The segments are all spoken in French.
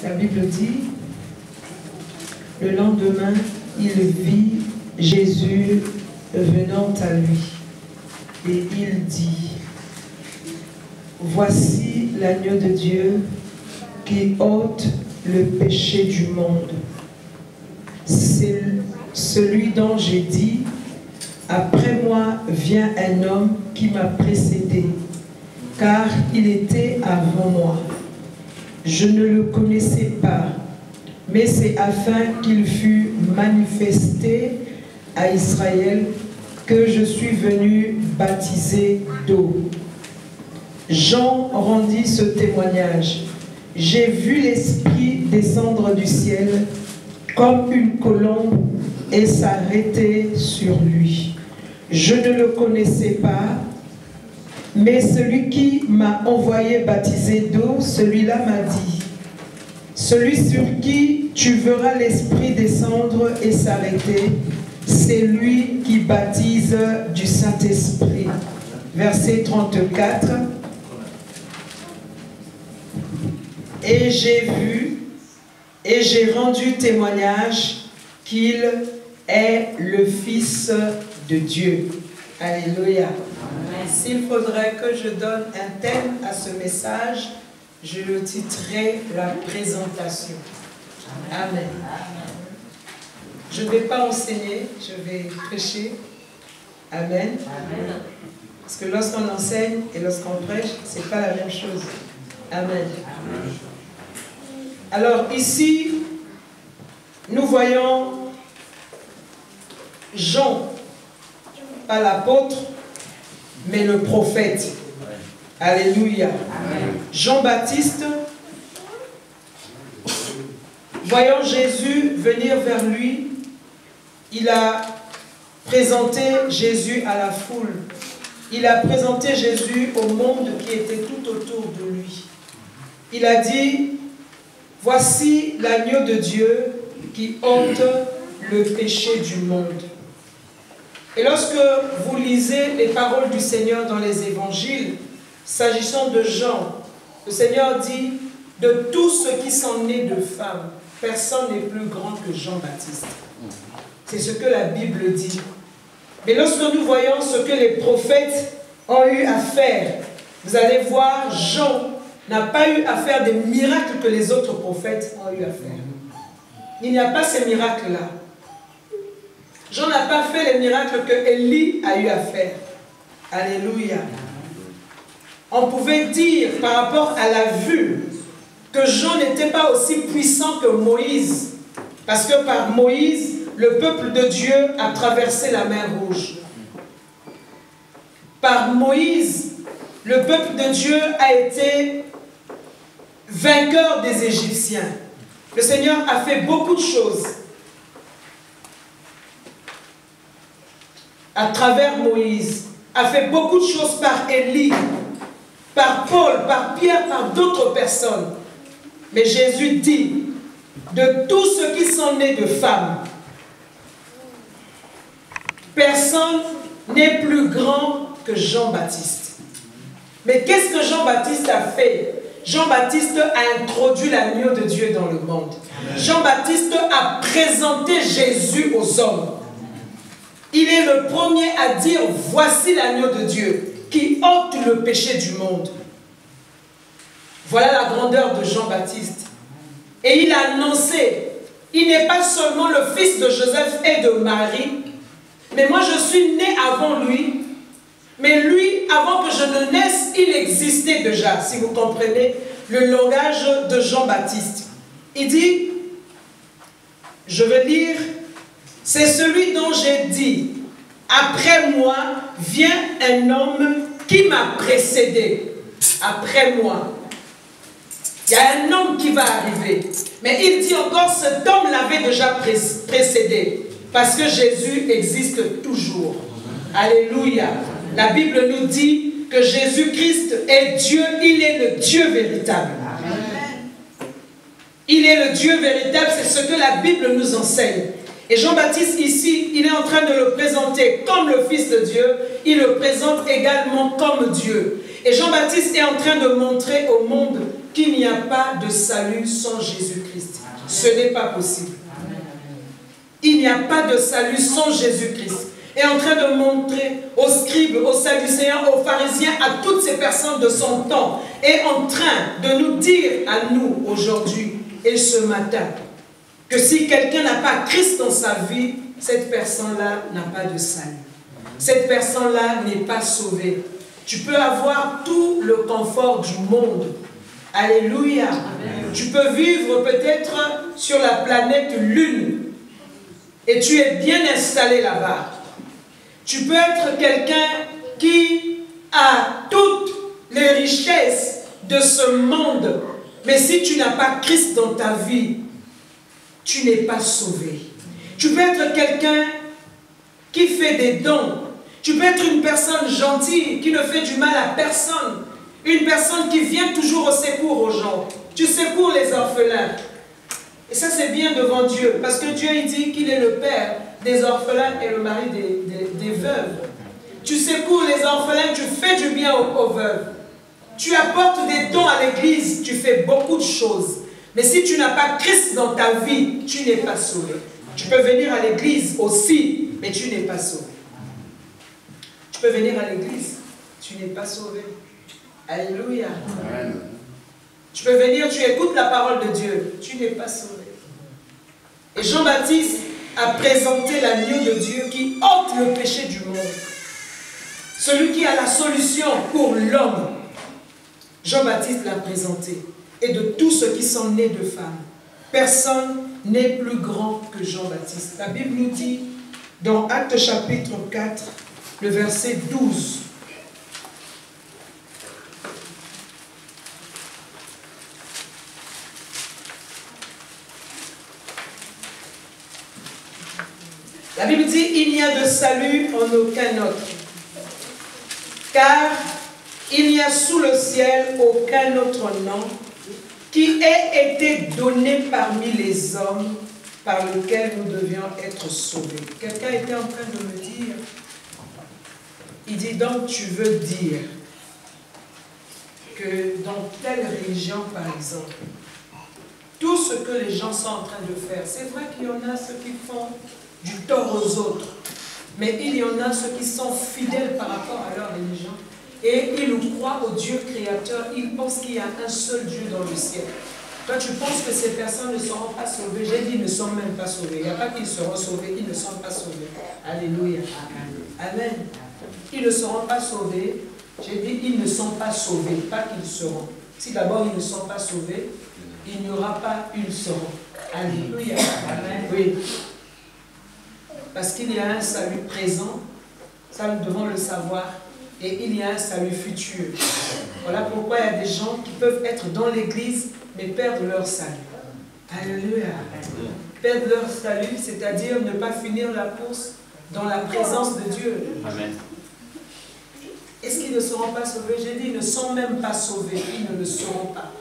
La Bible dit, le lendemain, il vit Jésus venant à lui. Et il dit, voici l'agneau de Dieu qui ôte le péché du monde. C'est celui dont j'ai dit, après moi vient un homme qui m'a précédé, car il était avant moi. Je ne le connaissais pas, mais c'est afin qu'il fût manifesté à Israël que je suis venu baptiser d'eau. Jean rendit ce témoignage. J'ai vu l'Esprit descendre du ciel comme une colombe et s'arrêter sur lui. Je ne le connaissais pas, mais celui qui m'a envoyé baptiser d'eau, celui-là m'a dit, celui sur qui tu verras l'Esprit descendre et s'arrêter, c'est lui qui baptise du Saint-Esprit. Verset 34. Et j'ai vu et j'ai rendu témoignage qu'il est le Fils de Dieu. Alléluia. S'il faudrait que je donne un thème à ce message, je le titrerai la présentation. Amen. Je ne vais pas enseigner, je vais prêcher. Amen. Parce que lorsqu'on enseigne et lorsqu'on prêche, ce n'est pas la même chose. Amen. Alors ici, nous voyons Jean, pas l'apôtre, mais le prophète. Alléluia. Jean-Baptiste, voyant Jésus venir vers lui, il a présenté Jésus à la foule. Il a présenté Jésus au monde qui était tout autour de lui. Il a dit, voici l'agneau de Dieu qui ôte le péché du monde. Et lorsque vous lisez les paroles du Seigneur dans les évangiles, s'agissant de Jean, le Seigneur dit, de tous ceux qui sont nés de femmes, personne n'est plus grand que Jean-Baptiste. C'est ce que la Bible dit. Mais lorsque nous voyons ce que les prophètes ont eu à faire, vous allez voir, Jean n'a pas eu à faire des miracles que les autres prophètes ont eu à faire. Il n'y a pas ces miracles-là. Jean n'a pas fait les miracles que Élie a eu à faire. Alléluia. On pouvait dire par rapport à la vue que Jean n'était pas aussi puissant que Moïse. Parce que par Moïse, le peuple de Dieu a traversé la mer Rouge. Par Moïse, le peuple de Dieu a été vainqueur des Égyptiens. Le Seigneur a fait beaucoup de choses à travers Moïse, a fait beaucoup de choses par Élie, par Paul, par Pierre, par d'autres personnes. Mais Jésus dit, de tous ceux qui sont nés de femmes, personne n'est plus grand que Jean-Baptiste. Mais qu'est-ce que Jean-Baptiste a fait? Jean-Baptiste a introduit l'agneau de Dieu dans le monde. Jean-Baptiste a présenté Jésus aux hommes. Il est le premier à dire, voici l'agneau de Dieu qui ôte le péché du monde. Voilà la grandeur de Jean-Baptiste. Et il a annoncé, il n'est pas seulement le fils de Joseph et de Marie, mais moi je suis né avant lui, mais lui, avant que je ne naisse, il existait déjà, si vous comprenez le langage de Jean-Baptiste. Il dit, je vais lire, c'est celui dont j'ai dit, après moi vient un homme qui m'a précédé. Après moi. Il y a un homme qui va arriver. Mais il dit encore, cet homme l'avait déjà précédé. Parce que Jésus existe toujours. Alléluia. La Bible nous dit que Jésus-Christ est Dieu. Il est le Dieu véritable. Il est le Dieu véritable. C'est ce que la Bible nous enseigne. Et Jean-Baptiste ici, il est en train de le présenter comme le Fils de Dieu. Il le présente également comme Dieu. Et Jean-Baptiste est en train de montrer au monde qu'il n'y a pas de salut sans Jésus-Christ. Ce n'est pas possible. Il n'y a pas de salut sans Jésus-Christ. Est en train de montrer aux scribes, aux sadducéens, aux pharisiens, à toutes ces personnes de son temps, est en train de nous dire à nous aujourd'hui et ce matin que si quelqu'un n'a pas Christ dans sa vie, cette personne-là n'a pas de salut. Cette personne-là n'est pas sauvée. Tu peux avoir tout le confort du monde. Alléluia. Amen. Tu peux vivre peut-être sur la planète Lune et tu es bien installé là-bas. Tu peux être quelqu'un qui a toutes les richesses de ce monde, mais si tu n'as pas Christ dans ta vie, tu n'es pas sauvé. Tu peux être quelqu'un qui fait des dons. Tu peux être une personne gentille qui ne fait du mal à personne. Une personne qui vient toujours au secours aux gens. Tu secours les orphelins. Et ça, c'est bien devant Dieu. Parce que Dieu, il dit qu'il est le père des orphelins et le mari des veuves. Tu secours les orphelins, tu fais du bien aux veuves. Tu apportes des dons à l'église, tu fais beaucoup de choses. Mais si tu n'as pas Christ dans ta vie, tu n'es pas sauvé. Tu peux venir à l'église aussi, mais tu n'es pas sauvé. Tu peux venir à l'église, tu n'es pas sauvé. Alléluia. Amen. Tu peux venir, tu écoutes la parole de Dieu, tu n'es pas sauvé. Et Jean-Baptiste a présenté l'agneau de Dieu qui ôte le péché du monde. Celui qui a la solution pour l'homme. Jean-Baptiste l'a présenté. Et de tous ceux qui sont nés de femmes, personne n'est plus grand que Jean-Baptiste. La Bible nous dit, dans Actes chapitre 4, le verset 12, la Bible dit, il n'y a de salut en aucun autre, car il n'y a sous le ciel aucun autre nom qui ait été donné parmi les hommes par lequel nous devions être sauvés. Quelqu'un était en train de me dire, il dit donc tu veux dire que dans telle religion par exemple, tout ce que les gens sont en train de faire, c'est vrai qu'il y en a ceux qui font du tort aux autres, mais il y en a ceux qui sont fidèles par rapport à leur religion et ils croient au Dieu créateur, ils pensent qu'il y a un seul Dieu dans le ciel. Toi tu penses que ces personnes ne seront pas sauvées? J'ai dit ils ne sont même pas sauvés, il n'y a pas qu'ils seront sauvés, ils ne sont pas sauvés. Alléluia. Amen. Ils ne seront pas sauvés, j'ai dit ils ne sont pas sauvés, pas qu'ils seront. Si d'abord ils ne sont pas sauvés, il n'y aura pas ils seront. Alléluia. Amen. Oui. Parce qu'il y a un salut présent, ça nous devons le savoir, et il y a un salut futur. Voilà pourquoi il y a des gens qui peuvent être dans l'église, mais perdre leur salut. Alléluia. Perdre leur salut, c'est-à-dire ne pas finir la course dans la présence de Dieu. Amen. Est-ce qu'ils ne seront pas sauvés? J'ai dit, ils ne sont même pas sauvés, ils ne le seront pas.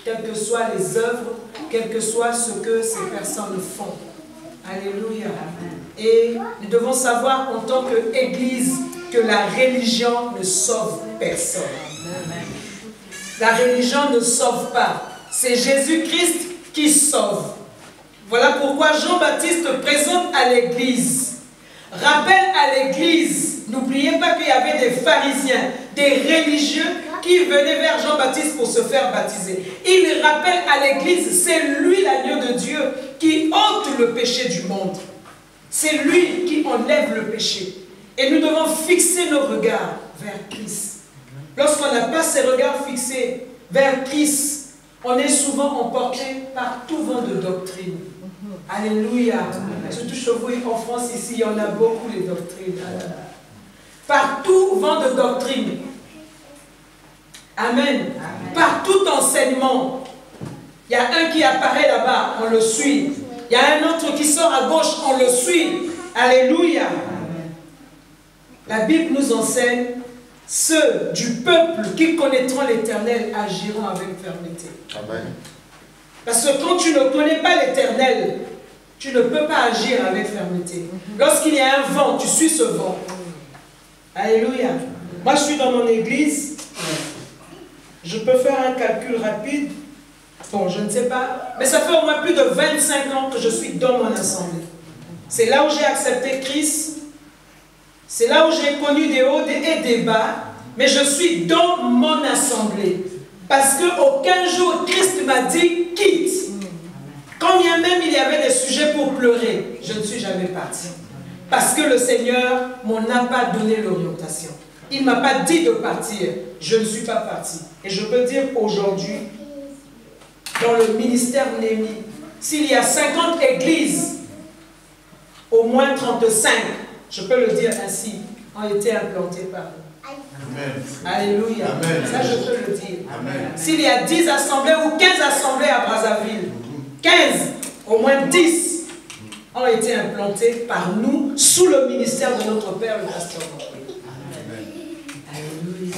Quelles que soient les œuvres, quel que soit ce que ces personnes font. Alléluia. Et nous devons savoir en tant qu'Église que la religion ne sauve personne. La religion ne sauve pas. C'est Jésus-Christ qui sauve. Voilà pourquoi Jean-Baptiste présente à l'Église. Rappelle à l'Église, n'oubliez pas qu'il y avait des pharisiens, des religieux qui venaient vers Jean-Baptiste pour se faire baptiser. Il rappelle à l'Église, c'est lui l'agneau de Dieu qui ôte le péché du monde. C'est lui qui enlève le péché. Et nous devons fixer nos regards vers Christ. Lorsqu'on n'a pas ces regards fixés vers Christ, on est souvent emporté par tout vent de doctrine. Alléluia. Surtout chez vous en France, ici, il y en a beaucoup les doctrines. Par tout vent de doctrine. Amen. Par tout enseignement. Il y a un qui apparaît là-bas, on le suit. Il y a un autre qui sort à gauche, on le suit. Alléluia. La Bible nous enseigne, ceux du peuple qui connaîtront l'Éternel agiront avec fermeté. Amen. Parce que quand tu ne connais pas l'Éternel, tu ne peux pas agir avec fermeté. Lorsqu'il y a un vent, tu suis ce vent. Alléluia. Moi, je suis dans mon église. Je peux faire un calcul rapide. Bon, je ne sais pas. Mais ça fait au moins plus de 25 ans que je suis dans mon assemblée. C'est là où j'ai accepté Christ. C'est là où j'ai connu des hauts et des bas. Mais je suis dans mon assemblée. Parce qu'aucun jour, Christ m'a dit, quitte. Quand bien même il y avait des sujets pour pleurer, je ne suis jamais partie. Parce que le Seigneur m'en a pas donné l'orientation. Il ne m'a pas dit de partir. Je ne suis pas partie. Et je peux dire aujourd'hui, dans le ministère Némi, s'il y a 50 églises, au moins 35, je peux le dire ainsi, ont été implantées par nous. Amen. Alléluia. Amen. Ça, je peux le dire. S'il y a 10 assemblées ou 15 assemblées à Brazzaville, 15, au moins 10 ont été implantés par nous sous le ministère de notre Père, le pasteur. Alléluia.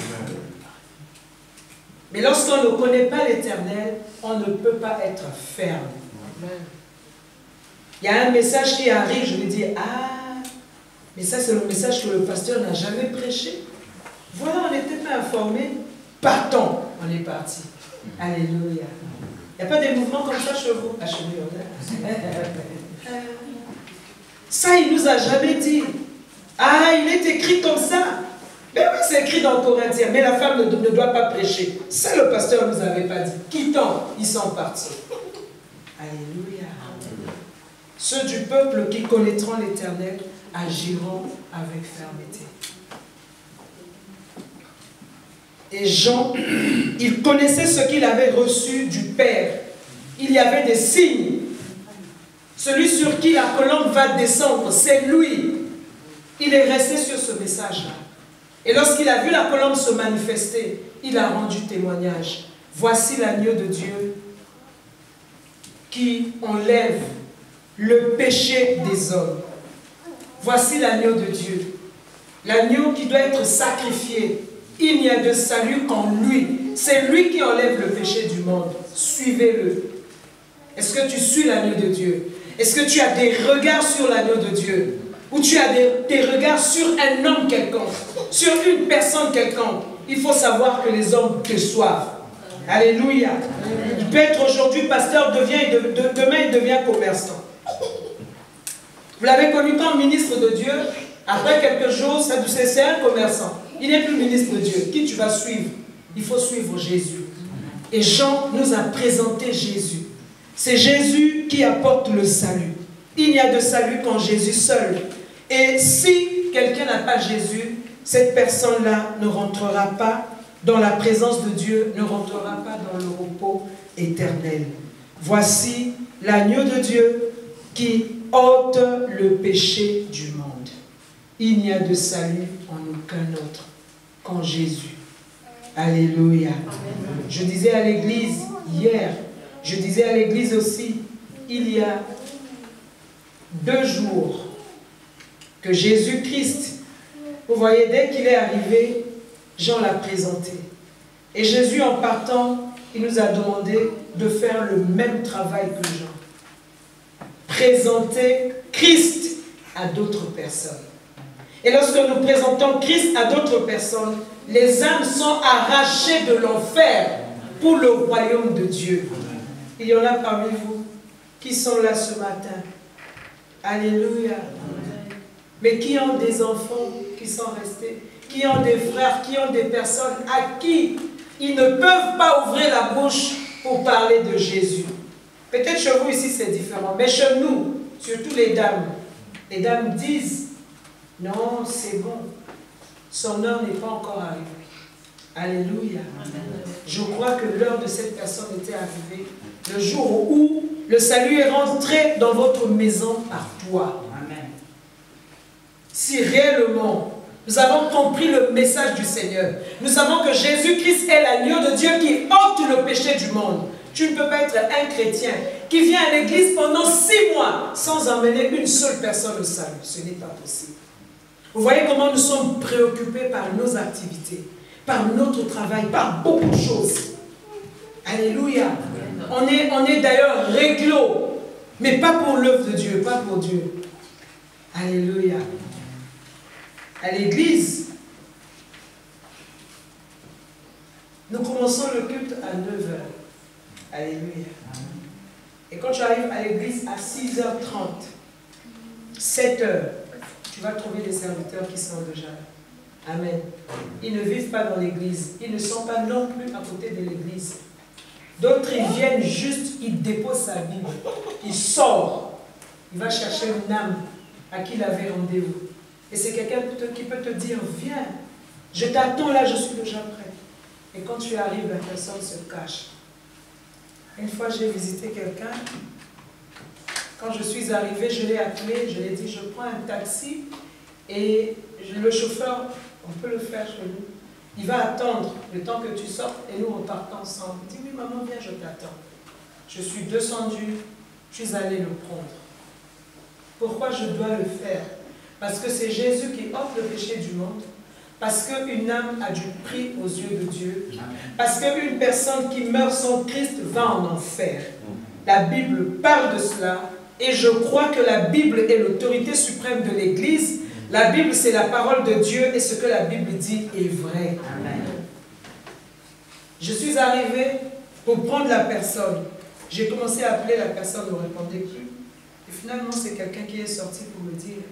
Mais lorsqu'on ne connaît pas l'Éternel, on ne peut pas être ferme. Il y a un message qui arrive, je me dis, ah, mais ça c'est le message que le pasteur n'a jamais prêché. Voilà, on n'était pas informé. Partons, on est parti. Alléluia. Il n'y a pas des mouvements comme ça chez vous? Ça, il ne nous a jamais dit. Ah, il est écrit comme ça. Mais oui, c'est écrit dans Corinthiens. Mais la femme ne doit pas prêcher. Ça, le pasteur ne nous avait pas dit. Quittons, ils sont partis. Alléluia. Ceux du peuple qui connaîtront l'Éternel agiront avec fermeté. Et Jean, il connaissait ce qu'il avait reçu du Père. Il y avait des signes. Celui sur qui la colombe va descendre, c'est lui. Il est resté sur ce message-là. Et lorsqu'il a vu la colombe se manifester, il a rendu témoignage. Voici l'agneau de Dieu qui enlève le péché des hommes. Voici l'agneau de Dieu. L'agneau qui doit être sacrifié. Il n'y a de salut qu'en lui. C'est lui qui enlève le péché du monde. Suivez-le. Est-ce que tu suis l'agneau de Dieu? Est-ce que tu as des regards sur l'agneau de Dieu? Ou tu as des regards sur un homme quelconque? Sur une personne quelconque? Il faut savoir que les hommes te soivent. Alléluia. Il peut être aujourd'hui pasteur, demain il devient commerçant. Vous l'avez connu comme ministre de Dieu. Après quelques jours, c'est un commerçant. Il n'est plus ministre de Dieu. Qui tu vas suivre? Il faut suivre Jésus. Et Jean nous a présenté Jésus. C'est Jésus qui apporte le salut. Il n'y a de salut qu'en Jésus seul. Et si quelqu'un n'a pas Jésus, cette personne-là ne rentrera pas dans la présence de Dieu, ne rentrera pas dans le repos éternel. Voici l'agneau de Dieu qui ôte le péché du monde. Il n'y a de salut en aucun autre qu'en Jésus. Alléluia. Amen. Je disais à l'église hier, je disais à l'église aussi, il y a 2 jours que Jésus-Christ, vous voyez, dès qu'il est arrivé, Jean l'a présenté. Et Jésus, en partant, il nous a demandé de faire le même travail que Jean. Présenter Christ à d'autres personnes. Et lorsque nous présentons Christ à d'autres personnes, les âmes sont arrachées de l'enfer pour le royaume de Dieu. Il y en a parmi vous qui sont là ce matin. Alléluia. Mais qui ont des enfants qui sont restés, qui ont des frères, qui ont des personnes à qui ils ne peuvent pas ouvrir la bouche pour parler de Jésus. Peut-être chez vous ici c'est différent, mais chez nous, surtout les dames disent, non, c'est bon, son heure n'est pas encore arrivée. Alléluia. Je crois que l'heure de cette personne était arrivée le jour où le salut est rentré dans votre maison par toi. Amen. Si réellement nous avons compris le message du Seigneur, nous savons que Jésus-Christ est l'agneau de Dieu qui ôte le péché du monde. Tu ne peux pas être un chrétien qui vient à l'église pendant 6 mois sans emmener une seule personne au salut. Ce n'est pas possible. Vous voyez comment nous sommes préoccupés par nos activités, par notre travail, par beaucoup de choses. Alléluia. On est d'ailleurs réglo, mais pas pour l'œuvre de Dieu, pas pour Dieu. Alléluia. À l'église, Nous commençons le culte à 9h. Alléluia. Et quand tu arrives à l'église à 6h30, 7h, tu vas trouver des serviteurs qui sont déjà là. Amen. Ils ne vivent pas dans l'église. Ils ne sont pas non plus à côté de l'église. D'autres, ils viennent juste, ils déposent sa Bible. Il sort. Il va chercher une âme à qui il avait rendez-vous. Et c'est quelqu'un qui peut te dire, viens, je t'attends là, je suis déjà prêt. Et quand tu arrives, la personne se cache. Une fois, j'ai visité quelqu'un. Quand je suis arrivée, je l'ai appelé, je lui ai dit, je prends un taxi et le chauffeur, on peut le faire chez nous. Il va attendre le temps que tu sortes et nous repartons ensemble. Il dit, oui, maman, viens, je t'attends. Je suis descendue, je suis allée le prendre. Pourquoi je dois le faire? Parce que c'est Jésus qui ôte le péché du monde. Parce qu'une âme a du prix aux yeux de Dieu. Parce qu'une personne qui meurt sans Christ va en enfer. La Bible parle de cela. Et je crois que la Bible est l'autorité suprême de l'Église. La Bible, c'est la parole de Dieu. Et ce que la Bible dit est vrai. Amen. Je suis arrivée pour prendre la personne. J'ai commencé à appeler la personne, ne répondait plus. Et finalement, c'est quelqu'un qui est sorti pour me dire,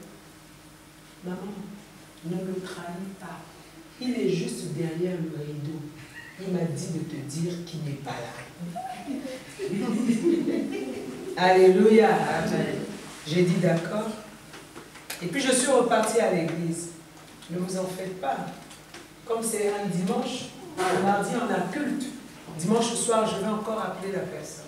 maman, ne le trahis pas. Il est juste derrière le rideau. Il m'a dit de te dire qu'il n'est pas là. Alléluia. Amen. J'ai dit d'accord. Et puis je suis repartie à l'église. Ne vous en faites pas. Comme c'est un dimanche, le mardi on a culte. Dimanche soir, je vais encore appeler la personne.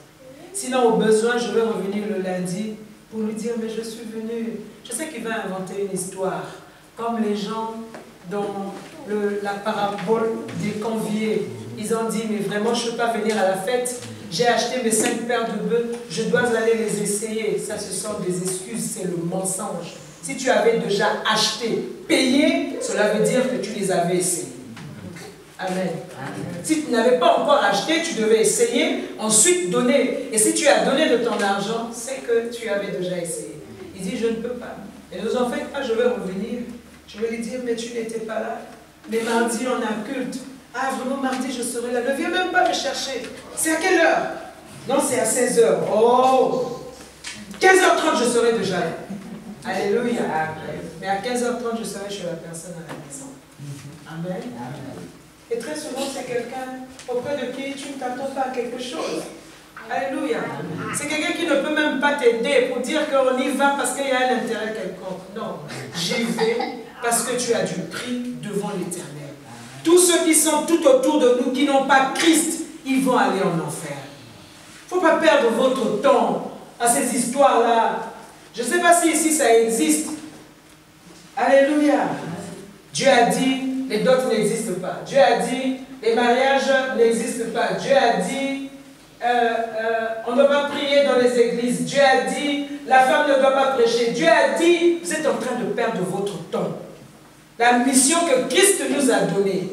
Sinon, au besoin, je vais revenir le lundi pour lui dire, mais je suis venue. Je sais qu'il va inventer une histoire. Comme les gens dans la parabole des conviés, ils ont dit, mais vraiment, je ne peux pas venir à la fête. J'ai acheté mes 5 paires de bœufs, je dois aller les essayer. Ça, ce sont des excuses, c'est le mensonge. Si tu avais déjà acheté, payé, cela veut dire que tu les avais essayés. Amen. Si tu n'avais pas encore acheté, tu devais essayer, ensuite donner. Et si tu as donné de ton argent, c'est que tu avais déjà essayé. Il dit, je ne peux pas. Et ne vous en faites pas, je vais revenir. Je vais lui dire, mais tu n'étais pas là. Mais mardi, on a culte. Ah, vraiment, mardi, je serai là. Ne viens même pas me chercher. C'est à quelle heure? Non, c'est à 16h. Oh! 15h30, je serai déjà là. Alléluia. Mais à 15h30, je serai chez la personne à la maison. Amen. Et très souvent, c'est quelqu'un auprès de qui tu ne t'attends pas à quelque chose. Alléluia. C'est quelqu'un qui ne peut même pas t'aider pour dire qu'on y va parce qu'il y a un intérêt quelconque. Non, j'y vais parce que tu as du prix devant l'Éternel. Tous ceux qui sont tout autour de nous, qui n'ont pas Christ, ils vont aller en enfer. Il ne faut pas perdre votre temps à ces histoires-là. Je ne sais pas si ici ça existe. Alléluia. Dieu a dit, les dots n'existent pas. Dieu a dit, les mariages n'existent pas. Dieu a dit, on ne doit pas prier dans les églises. Dieu a dit, la femme ne doit pas prêcher. Dieu a dit, vous êtes en train de perdre votre temps. La mission que Christ nous a donnée.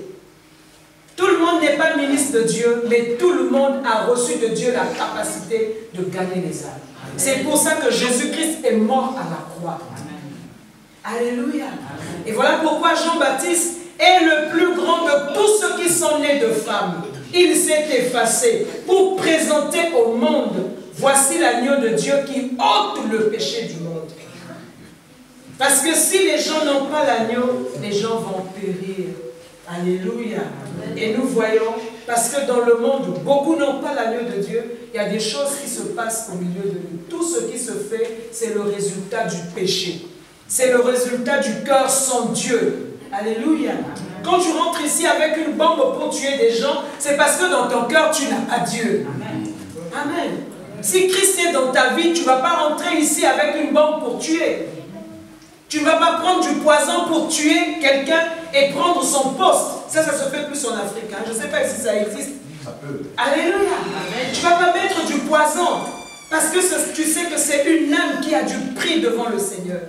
Tout le monde n'est pas ministre de Dieu, mais tout le monde a reçu de Dieu la capacité de gagner les âmes. C'est pour ça que Jésus-Christ est mort à la croix. Alléluia. Et voilà pourquoi Jean-Baptiste est le plus grand de tous ceux qui sont nés de femmes. Il s'est effacé pour présenter au monde, voici l'agneau de Dieu qui ôte le péché du monde. Parce que si les gens n'ont pas l'agneau, les gens vont périr. Alléluia. Et nous voyons, parce que dans le monde, beaucoup n'ont pas l'agneau de Dieu, il y a des choses qui se passent au milieu de nous. Tout ce qui se fait, c'est le résultat du péché. C'est le résultat du cœur sans Dieu. Alléluia. Quand tu rentres ici avec une bombe pour tuer des gens, c'est parce que dans ton cœur, tu n'as pas Dieu. Amen. Si Christ est dans ta vie, tu ne vas pas rentrer ici avec une bombe pour tuer. Tu ne vas pas prendre du poison pour tuer quelqu'un et prendre son poste. Ça se fait plus en Afrique. Hein. Je ne sais pas si ça existe. Ça peut. Alléluia. Amen. Tu ne vas pas mettre du poison. Parce que tu sais que c'est une âme qui a du prix devant le Seigneur.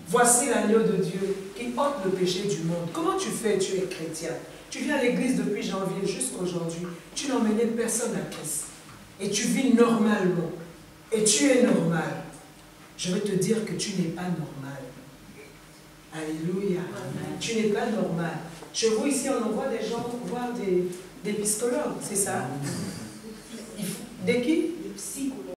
Voici l'agneau de Dieu qui ôte le péché du monde. Comment tu fais? Tu es chrétien. Tu viens à l'église depuis janvier jusqu'à aujourd'hui. Tu n'emmenais personne à Christ. Et tu vis normalement. Et tu es normal. Je vais te dire que tu n'es pas normal. Alléluia. Amen. Tu n'es pas normal. Chez vous ici, on envoie des gens voir Des psychologues, c'est ça? De qui? De psychologues.